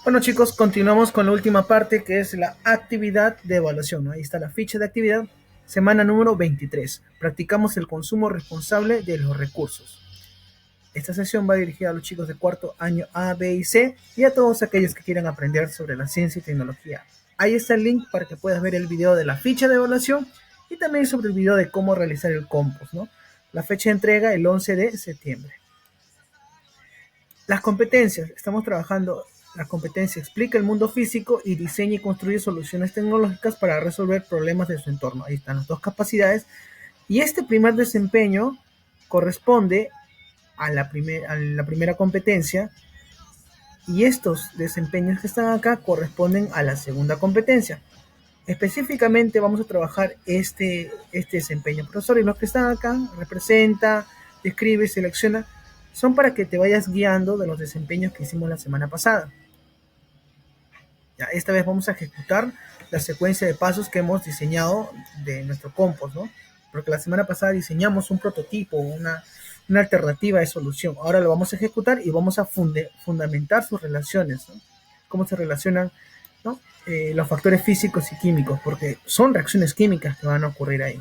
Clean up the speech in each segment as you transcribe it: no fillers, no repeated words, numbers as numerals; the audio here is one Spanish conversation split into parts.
Bueno chicos, continuamos con la última parte que es la actividad de evaluación, ¿no? Ahí está la ficha de actividad, semana número 23. Practicamos el consumo responsable de los recursos. Esta sesión va dirigida a los chicos de cuarto año A, B y C y a todos aquellos que quieran aprender sobre la ciencia y tecnología. Ahí está el link para que puedas ver el video de la ficha de evaluación y también sobre el video de cómo realizar el compost, ¿no? La fecha de entrega el 11 de septiembre. Las competencias. Estamos trabajando la competencia explica el mundo físico y diseña y construye soluciones tecnológicas para resolver problemas de su entorno. Ahí están las dos capacidades. Y este primer desempeño corresponde a la primera competencia y estos desempeños que están acá corresponden a la segunda competencia. Específicamente vamos a trabajar este desempeño, profesor, y los que están acá, representa, describe, selecciona, son para que te vayas guiando de los desempeños que hicimos la semana pasada. Ya, esta vez vamos a ejecutar la secuencia de pasos que hemos diseñado de nuestro compost, ¿no? Porque la semana pasada diseñamos un prototipo, una alternativa de solución. Ahora lo vamos a ejecutar y vamos a fundamentar sus relaciones, ¿no? Cómo se relacionan, ¿no? Los factores físicos y químicos, porque son reacciones químicas que van a ocurrir ahí.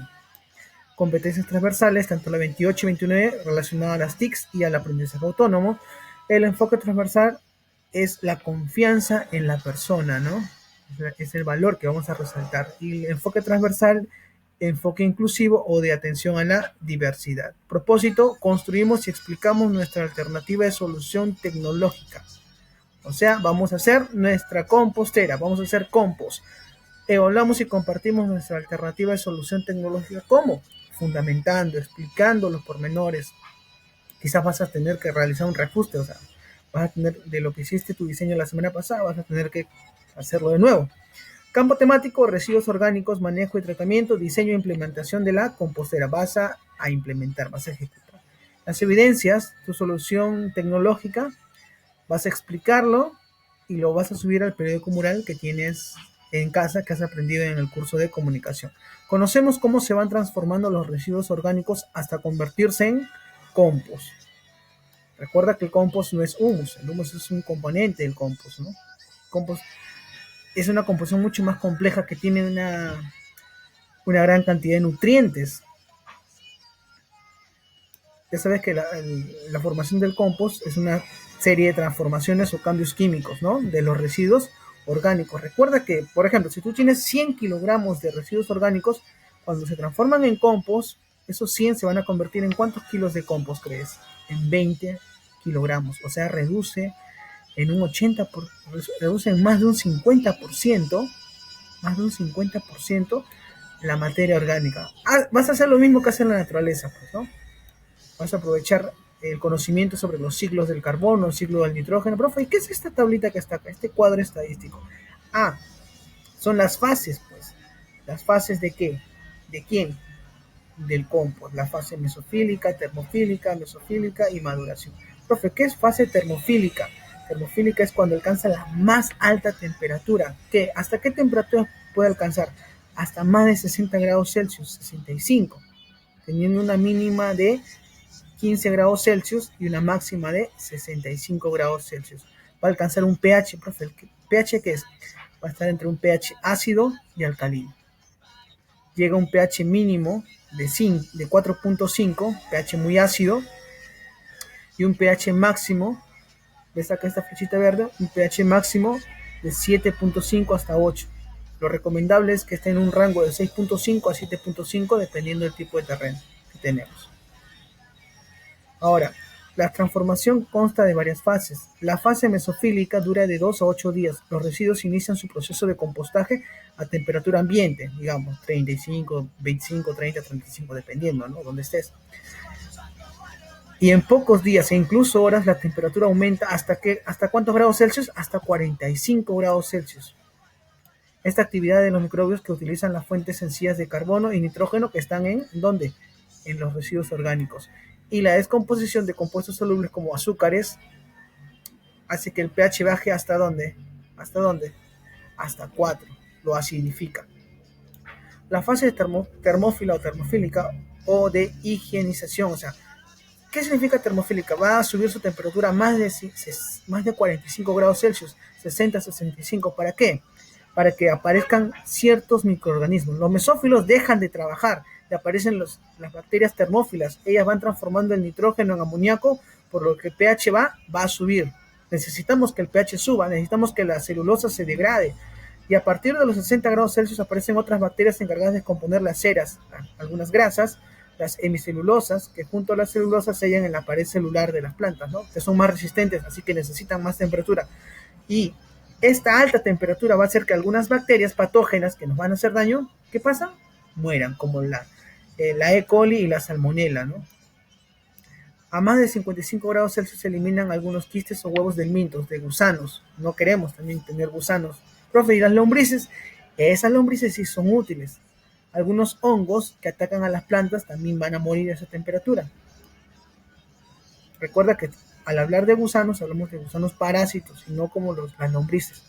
Competencias transversales, tanto la 28 y 29, relacionadas a las TICs y al aprendizaje autónomo. El enfoque transversal es la confianza en la persona, ¿no? Es el valor que vamos a resaltar. Y el enfoque transversal, enfoque inclusivo o de atención a la diversidad. Propósito, construimos y explicamos nuestra alternativa de solución tecnológica. O sea, vamos a hacer nuestra compostera, vamos a hacer compost. Evaluamos y compartimos nuestra alternativa de solución tecnológica. ¿Cómo? Fundamentando, explicando los pormenores. Quizás vas a tener que realizar un reajuste, o sea, vas a tener de lo que hiciste tu diseño la semana pasada, vas a tener que hacerlo de nuevo. Campo temático, residuos orgánicos, manejo y tratamiento, diseño e implementación de la compostera. Vas a implementar, vas a ejecutar. Las evidencias, tu solución tecnológica, vas a explicarlo y lo vas a subir al periódico mural que tienes en casa, que has aprendido en el curso de comunicación. Conocemos cómo se van transformando los residuos orgánicos hasta convertirse en compost. Recuerda que el compost no es humus, el humus es un componente del compost, ¿no? El compost es una composición mucho más compleja que tiene una gran cantidad de nutrientes. Ya sabes que la formación del compost es una serie de transformaciones o cambios químicos, ¿no? De los residuos orgánicos. Recuerda que, por ejemplo, si tú tienes 100 kilogramos de residuos orgánicos, cuando se transforman en compost, esos 100 se van a convertir en ¿cuántos kilos de compost crees? En 20 kilogramos. O sea, reduce en un 80%, reduce en más de un 50% la materia orgánica. Vas a hacer lo mismo que hace en la naturaleza, pues, ¿no? Vas a aprovechar el conocimiento sobre los ciclos del carbono, el ciclo del nitrógeno. Profe, ¿y qué es esta tablita que está acá? Este cuadro estadístico. Ah, son las fases, pues. ¿Las fases de qué? ¿De quién? Del compost. La fase mesofílica, termofílica, mesofílica y maduración. Profe, ¿qué es fase termofílica? Termofílica es cuando alcanza la más alta temperatura. ¿Qué? ¿Hasta qué temperatura puede alcanzar? Hasta más de 60 grados Celsius, 65, teniendo una mínima de 15 grados Celsius y una máxima de 65 grados Celsius. Va a alcanzar un pH, profe, ¿el pH qué es? Va a estar entre un pH ácido y alcalino. Llega a un pH mínimo de 4.5, pH muy ácido, y un pH máximo, ves acá esta flechita verde, un pH máximo de 7.5 hasta 8. Lo recomendable es que esté en un rango de 6.5 a 7.5 dependiendo del tipo de terreno que tenemos. Ahora, la transformación consta de varias fases. La fase mesofílica dura de 2 a 8 días. Los residuos inician su proceso de compostaje a temperatura ambiente, digamos 35, 25, 30, 35, dependiendo, ¿no? Donde estés. Y en pocos días e incluso horas la temperatura aumenta ¿hasta cuántos grados Celsius? Hasta 45 grados Celsius. Esta actividad de los microbios que utilizan las fuentes sencillas de carbono y nitrógeno que están en ¿dónde? En los residuos orgánicos. Y la descomposición de compuestos solubles como azúcares hace que el pH baje ¿hasta dónde? ¿Hasta dónde? Hasta 4. Lo acidifica. La fase termófila o termofílica o de higienización, o sea, ¿Qué significa termofílica? Va a subir su temperatura a más de 45 grados Celsius, 60, 65. ¿Para qué? Para que aparezcan ciertos microorganismos. Los mesófilos dejan de trabajar y aparecen las bacterias termófilas. Ellas van transformando el nitrógeno en amoníaco, por lo que el pH va a subir. Necesitamos que el pH suba, necesitamos que la celulosa se degrade. Y a partir de los 60 grados Celsius aparecen otras bacterias encargadas de descomponer las ceras, algunas grasas, las hemicelulosas, que junto a las celulosas se hallan en la pared celular de las plantas, ¿no? Que son más resistentes, así que necesitan más temperatura. Y esta alta temperatura va a hacer que algunas bacterias patógenas que nos van a hacer daño, ¿qué pasa? Mueran, como la E. coli y la salmonella, ¿no? A más de 55 grados Celsius se eliminan algunos quistes o huevos de mintos, de gusanos. No queremos también tener gusanos. Profe, ¿y las lombrices? Esas lombrices sí son útiles. Algunos hongos que atacan a las plantas también van a morir a esa temperatura. Recuerda que al hablar de gusanos, hablamos de gusanos parásitos y no como las lombrices,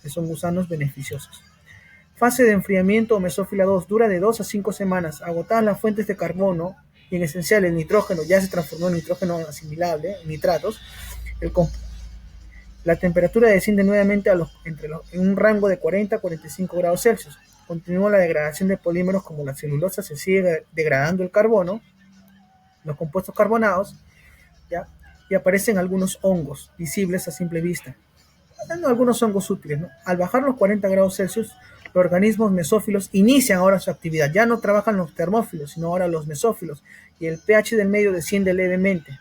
que son gusanos beneficiosos. Fase de enfriamiento o mesófila 2 dura de 2 a 5 semanas. Agotadas las fuentes de carbono y en esencial el nitrógeno ya se transformó en nitrógeno asimilable, en nitratos, la temperatura desciende nuevamente en un rango de 40 a 45 grados Celsius. Continúa la degradación de polímeros como la celulosa, se sigue degradando el carbono, los compuestos carbonados, ¿ya? Y aparecen algunos hongos visibles a simple vista. Algunos hongos útiles, ¿no? Al bajar los 40 grados Celsius, los organismos mesófilos inician ahora su actividad. Ya no trabajan los termófilos, sino ahora los mesófilos. Y el pH del medio desciende levemente.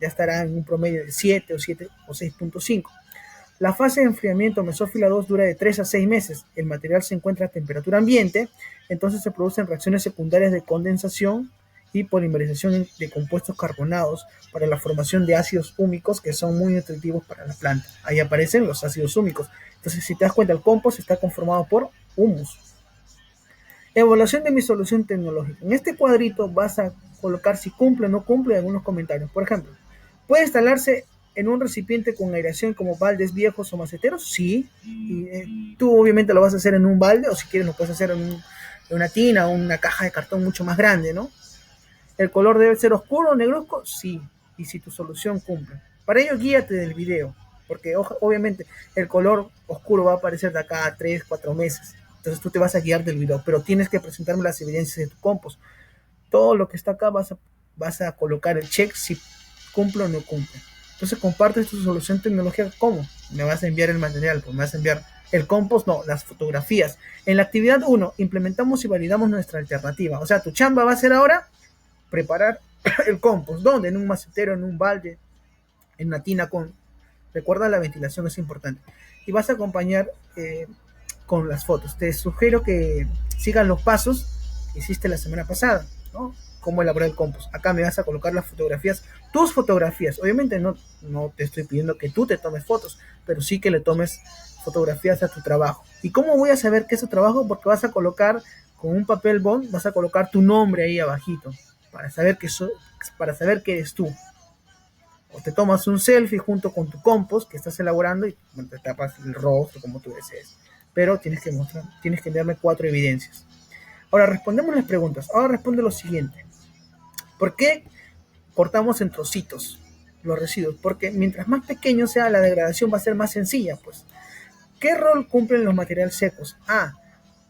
Ya estará en un promedio de 7 o 6.5. La fase de enfriamiento mesófila 2 dura de 3 a 6 meses. El material se encuentra a temperatura ambiente, entonces se producen reacciones secundarias de condensación y polimerización de compuestos carbonados para la formación de ácidos húmicos que son muy nutritivos para la planta. Ahí aparecen los ácidos húmicos. Entonces, si te das cuenta, el compost está conformado por humus. Evaluación de mi solución tecnológica. En este cuadrito vas a colocar si cumple o no cumple algunos comentarios. Por ejemplo, ¿puede instalarse en un recipiente con aireación como baldes viejos o maceteros? Sí. Y, tú obviamente lo vas a hacer en un balde, o si quieres lo puedes hacer en una tina o una caja de cartón mucho más grande, ¿no? ¿El color debe ser oscuro o negruzco? Sí. Y si tu solución cumple. Para ello, guíate del video, porque obviamente el color oscuro va a aparecer de acá a 3, 4 meses. Entonces tú te vas a guiar del video, pero tienes que presentarme las evidencias de tu compost. Todo lo que está acá vas a colocar el check si cumple o no cumple. Entonces compartes tu solución tecnológica. ¿Cómo? Me vas a enviar el material, pues me vas a enviar el compost, no, las fotografías. En la actividad 1, implementamos y validamos nuestra alternativa. O sea, tu chamba va a ser ahora preparar el compost. ¿Dónde? En un macetero, en un balde, en una tina con... Recuerda, la ventilación es importante. Y vas a acompañar con las fotos. Te sugiero que sigan los pasos que hiciste la semana pasada, ¿no? Cómo elaborar el compost. Acá me vas a colocar las fotografías, tus fotografías. Obviamente no te estoy pidiendo que tú te tomes fotos, pero sí que le tomes fotografías a tu trabajo. ¿Y cómo voy a saber que es tu trabajo? Porque vas a colocar con un papel bond, vas a colocar tu nombre ahí abajito, para saber que eres tú. O te tomas un selfie junto con tu compost que estás elaborando y te tapas el rostro como tú desees. Pero tienes que darme 4 evidencias. Ahora respondemos las preguntas. Ahora responde lo siguiente. ¿Por qué cortamos en trocitos los residuos? Porque mientras más pequeño sea, la degradación va a ser más sencilla, pues. ¿Qué rol cumplen los materiales secos?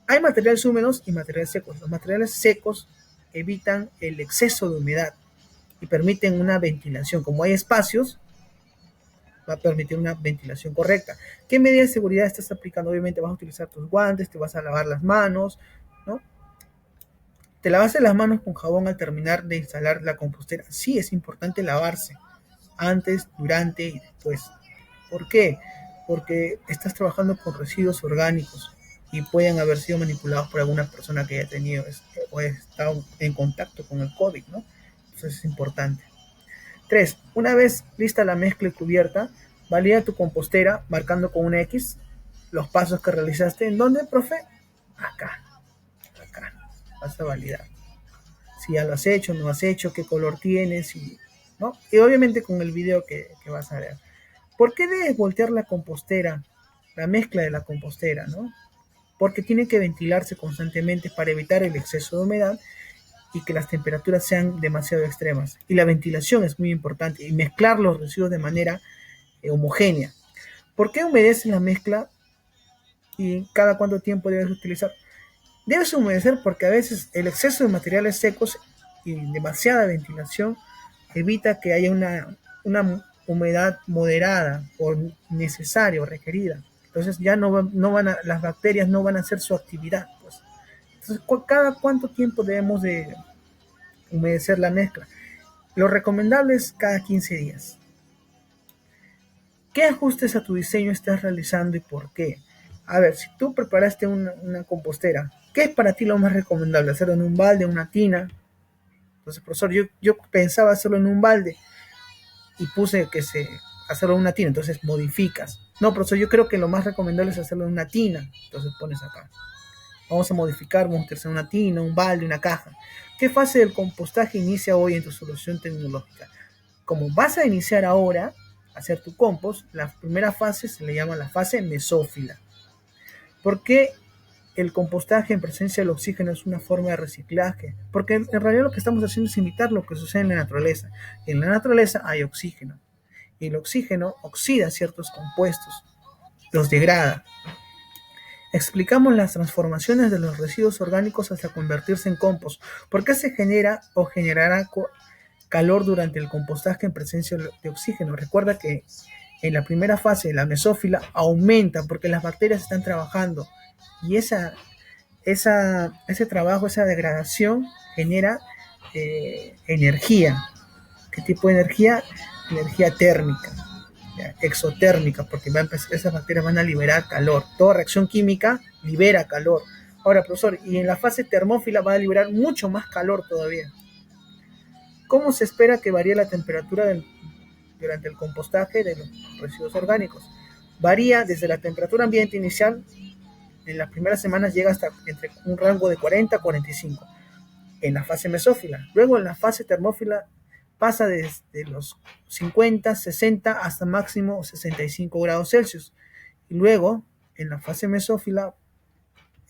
Hay materiales húmedos y materiales secos. Los materiales secos evitan el exceso de humedad y permiten una ventilación. Como hay espacios, va a permitir una ventilación correcta. ¿Qué medidas de seguridad estás aplicando? Obviamente vas a utilizar tus guantes, te vas a lavar las manos, ¿no? ¿Te lavaste las manos con jabón al terminar de instalar la compostera? Sí, es importante lavarse antes, durante y después. ¿Por qué? Porque estás trabajando con residuos orgánicos y pueden haber sido manipulados por alguna persona que haya tenido o haya estado en contacto con el COVID, ¿no? Entonces es importante. 3. Una vez lista la mezcla y cubierta, valida tu compostera marcando con una X los pasos que realizaste. ¿En dónde, profe? Acá. Vas a validar. Si ya lo has hecho, no has hecho, qué color tienes, ¿no? Y obviamente con el video que vas a ver. ¿Por qué debes voltear la compostera, la mezcla de la compostera, ¿no? Porque tiene que ventilarse constantemente para evitar el exceso de humedad y que las temperaturas sean demasiado extremas. Y la ventilación es muy importante y mezclar los residuos de manera homogénea. ¿Por qué humedeces la mezcla y cada cuánto tiempo debes utilizar? Debes humedecer porque a veces el exceso de materiales secos y demasiada ventilación evita que haya una humedad moderada o necesaria o requerida. Entonces ya no van a, las bacterias no van a hacer su actividad. Pues. Entonces, ¿cada cuánto tiempo debemos de humedecer la mezcla? Lo recomendable es cada 15 días. ¿Qué ajustes a tu diseño estás realizando y por qué? A ver, si tú preparaste una compostera, ¿qué es para ti lo más recomendable? ¿Hacerlo en un balde, en una tina? Entonces, profesor, yo pensaba hacerlo en un balde y puse hacerlo en una tina, entonces modificas. No, profesor, yo creo que lo más recomendable es hacerlo en una tina, entonces pones acá. Vamos a modificar, vamos a utilizar una tina, un balde, una caja. ¿Qué fase del compostaje inicia hoy en tu solución tecnológica? Como vas a iniciar ahora a hacer tu compost, la primera fase se le llama la fase mesófila. ¿Por qué el compostaje en presencia del oxígeno es una forma de reciclaje? Porque en realidad lo que estamos haciendo es imitar lo que sucede en la naturaleza. En la naturaleza hay oxígeno y el oxígeno oxida ciertos compuestos, los degrada. Explicamos las transformaciones de los residuos orgánicos hasta convertirse en compost. ¿Por qué se genera o generará calor durante el compostaje en presencia de oxígeno? Recuerda que en la primera fase, la mesófila, aumenta porque las bacterias están trabajando y ese trabajo, esa degradación genera energía. ¿Qué tipo de energía? Energía térmica, exotérmica, porque esas bacterias van a liberar calor. Toda reacción química libera calor. Ahora, profesor, y en la fase termófila va a liberar mucho más calor todavía. ¿Cómo se espera que varíe la temperatura durante el compostaje de los residuos orgánicos? Varía desde la temperatura ambiente inicial, en las primeras semanas llega hasta entre un rango de 40 a 45 en la fase mesófila. Luego en la fase termófila pasa desde los 50, 60 hasta máximo 65 grados Celsius. Y luego en la fase mesófila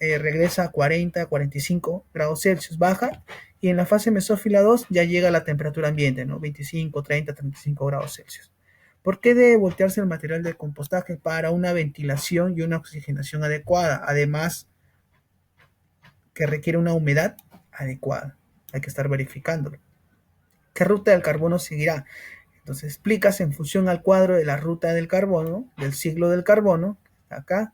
regresa a 40, 45 grados Celsius, baja, y en la fase mesófila 2 ya llega a la temperatura ambiente, ¿no? 25, 30, 35 grados Celsius. ¿Por qué debe voltearse el material de compostaje? Para una ventilación y una oxigenación adecuada, además que requiere una humedad adecuada. Hay que estar verificándolo. ¿Qué ruta del carbono seguirá? Entonces explicas en función al cuadro de la ruta del carbono, del ciclo del carbono, acá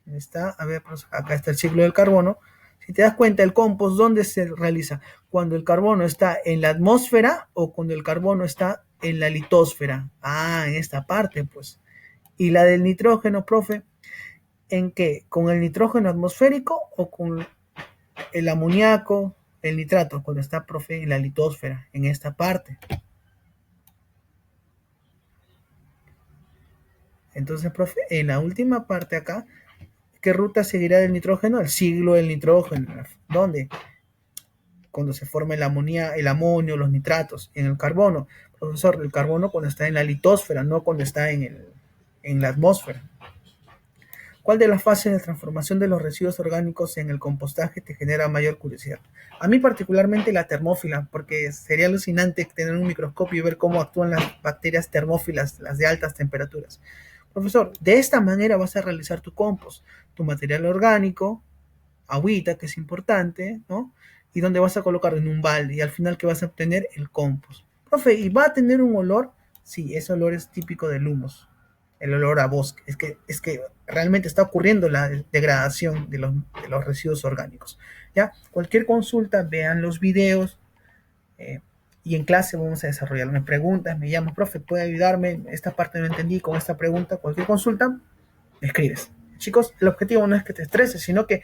está, a ver, acá está el ciclo del carbono. Si te das cuenta, el compost, ¿dónde se realiza? Cuando el carbono está en la atmósfera o cuando el carbono está en la litosfera. Ah, en esta parte, pues. ¿Y la del nitrógeno, profe? ¿En qué? ¿Con el nitrógeno atmosférico o con el amoníaco, el nitrato? Cuando está, profe, en la litosfera, en esta parte. Entonces, profe, en la última parte acá, ¿qué ruta seguirá del nitrógeno? El ciclo del nitrógeno. ¿Dónde? Cuando se forma el amonio, los nitratos. En el carbono, profesor, el carbono cuando está en la litosfera, no cuando está en la atmósfera. ¿Cuál de las fases de transformación de los residuos orgánicos en el compostaje te genera mayor curiosidad? A mí particularmente la termófila, porque sería alucinante tener un microscopio y ver cómo actúan las bacterias termófilas, las de altas temperaturas. Profesor, de esta manera vas a realizar tu compost, tu material orgánico, agüita, que es importante, ¿no? Y donde vas a colocar en un balde y al final que vas a obtener el compost. Profe, ¿y va a tener un olor? Sí, ese olor es típico del humus, el olor a bosque. Es que realmente está ocurriendo la degradación de los residuos orgánicos. ¿Ya? Cualquier consulta, vean los videos y en clase vamos a desarrollar. Me preguntas, me llamas, profe, ¿puede ayudarme? Esta parte no entendí con esta pregunta. Cualquier consulta, me escribes. Chicos, el objetivo no es que te estreses, sino que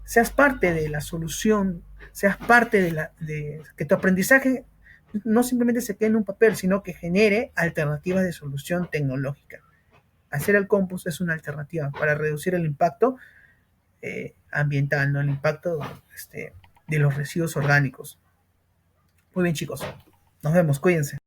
seas parte de la solución, seas parte de que tu aprendizaje no simplemente se quede en un papel, sino que genere alternativas de solución tecnológica. Hacer el compost es una alternativa para reducir el impacto ambiental, ¿no? El impacto de los residuos orgánicos. Muy bien, chicos. Nos vemos, cuídense.